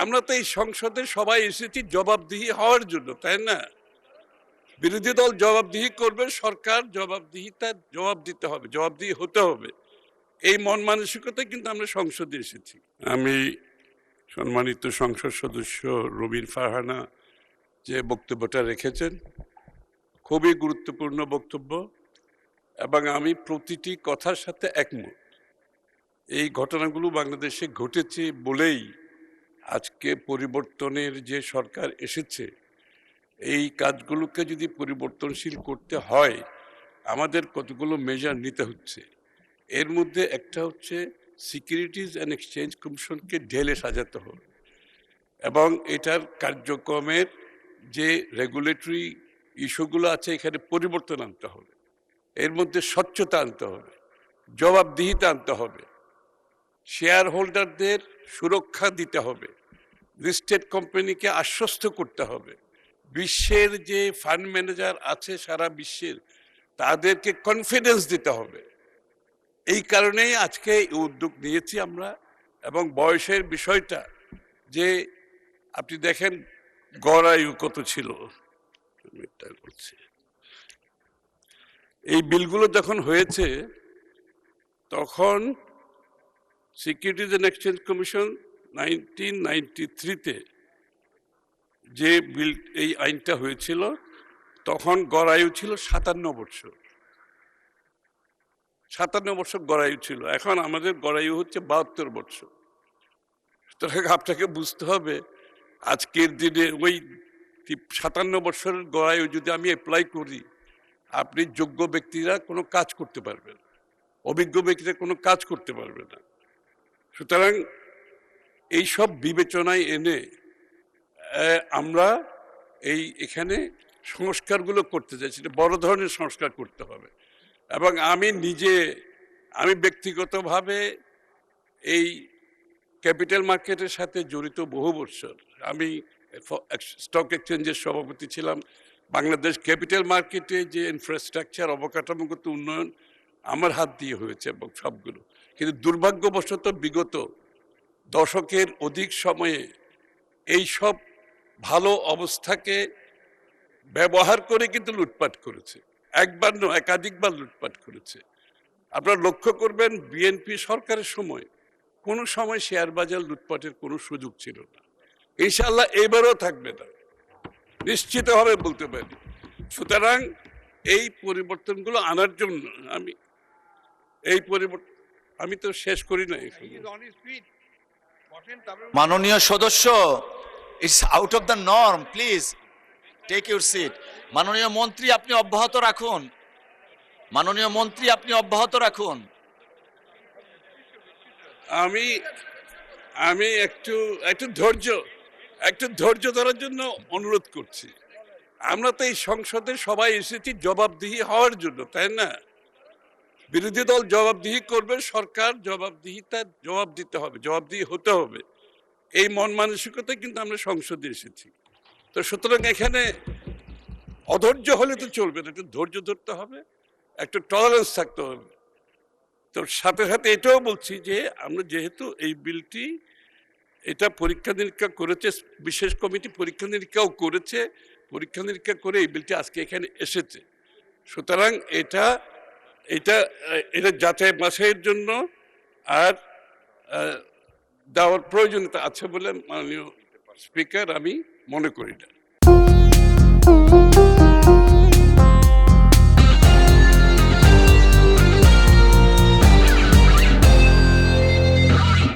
আমরা তো এই সংসদে সবাই এসেছি জবাবদিহি হওয়ার জন্য, তাই না? বিরোধী দল জবাবদিহি করবে, সরকার জবাব দিতে হবে, জবাবদিহি হতে হবে। এই মন মানসিকতায় কিন্তু আমরা সংসদে এসেছি। আমি সম্মানিত সংসদ সদস্য রবিন ফারহানা যে বক্তব্যটা রেখেছেন, খুবই গুরুত্বপূর্ণ বক্তব্য এবং আমি প্রতিটি কথার সাথে একমত। এই ঘটনাগুলো বাংলাদেশে ঘটেছে বলেই আজকে পরিবর্তনের যে সরকার এসেছে, এই কাজগুলোকে যদি পরিবর্তনশীল করতে হয় আমাদের কতগুলো মেজার নিতে হচ্ছে। এর মধ্যে একটা হচ্ছে সিকিউরিটিজ অ্যান্ড এক্সচেঞ্জ কমিশনকে ঢেলে সাজাতে হবে এবং এটার কার্যক্রমের যে রেগুলেটরি ইস্যুগুলো আছে এখানে পরিবর্তন আনতে হবে। এর মধ্যে স্বচ্ছতা আনতে হবে, জবাবদিহিতা আনতে হবে, শেয়ার হোল্ডারদের সুরক্ষা দিতে হবে, লিস্টেড কোম্পানিকে আশ্বস্ত করতে হবে, বিশ্বের যে ফান্ড ম্যানেজার আছে সারা বিশ্বের তাদেরকে কনফিডেন্স দিতে হবে। এই কারণেই আজকে এই উদ্যোগ নিয়েছি আমরা। এবং বয়সের বিষয়টা যে আপনি দেখেন গড় আয়ু কত ছিল, এই বিলগুলো যখন হয়েছে তখন সিকিউরিটিজ অ্যান্ড এক্সচেঞ্জ কমিশন 1993-তে যে বিল এই আইনটা হয়েছিল তখন গড় আয়ু ছিল 57 বছর। 57 বছর গড় আয়ু ছিল, এখন আমাদের গড় আয়ু হচ্ছে 72 বছর। সুতরাং আপনাকে বুঝতে হবে আজকের দিনে ওই 57 বছরের গড় আয়ু যদি আমি অ্যাপ্লাই করি, আপনি যোগ্য ব্যক্তিরা কোনো কাজ করতে পারবেন, অভিজ্ঞ ব্যক্তিরা কোনো কাজ করতে পারবে না। সুতরাং এইসব বিবেচনায় এনে আমরা এখানে সংস্কারগুলো করতে চাইছি, বড় ধরনের সংস্কার করতে হবে। এবং আমি ব্যক্তিগতভাবে এই ক্যাপিটাল মার্কেটের সাথে জড়িত বহু বছর। আমি স্টক এক্সচেঞ্জের সভাপতি ছিলাম। বাংলাদেশ ক্যাপিটাল মার্কেটে যে ইনফ্রাস্ট্রাকচার অবকাঠামোগত উন্নয়ন আমার হাত দিয়ে হয়েছে এবং সবগুলো, কিন্তু দুর্ভাগ্যবশত বিগত দশকের অধিক সময়ে এই সব ভালো অবস্থাকে ব্যবহার করে কিন্তু লুটপাট করেছে, একবার নয় একাধিকবার লুটপাট করেছে। আপনারা লক্ষ্য করবেন বিএনপি সরকারের সময় কোনো সময় শেয়ার বাজার লুটপাটের কোনো সুযোগ ছিল না, ইনশাআল্লাহ এবারও থাকবে না, নিশ্চিতভাবে বলতে পারি। সুতরাং এই পরিবর্তনগুলো আনার জন্য আমি তো শেষ করি না। মাননীয় সদস্য, it's out of the norm, please take your seat. মাননীয় মন্ত্রী আপনি অব্যাহত রাখুন, মাননীয় মন্ত্রী আপনি অব্যাহত রাখুন। আমি একটু ধৈর্য ধরার জন্য অনুরোধ করছি। আমরা তো এই সংসদে সবাই এসেছি জবাবদিহি হওয়ার জন্য, তাই না? বিরোধী দল জবাবদিহি করবে, সরকার জবাব দিতে হবে, জবাবদিহি হতে হবে। এই মন মানসিকতায় কিন্তু আমরা সংসদে এসেছি। তো সুতরাং এখানে অধৈর্য হলে তো চলবে না, একটু ধৈর্য ধরতে হবে, একটু টলারেন্স থাকতে হবে। তো সাথে সাথে এটাও বলছি যে আমরা যেহেতু এই বিলটি এটা পরীক্ষা নিরীক্ষা করেছে, বিশেষ কমিটি পরীক্ষা নিরীক্ষাও করেছে, পরীক্ষা নিরীক্ষা করে এই বিলটি আজকে এখানে এসেছে। সুতরাং এটা যাচাই বাছাইয়ের জন্য আর দেওয়ার প্রয়োজনীয়তা আছে বলে মাননীয় স্পিকার আমি মনে করি না।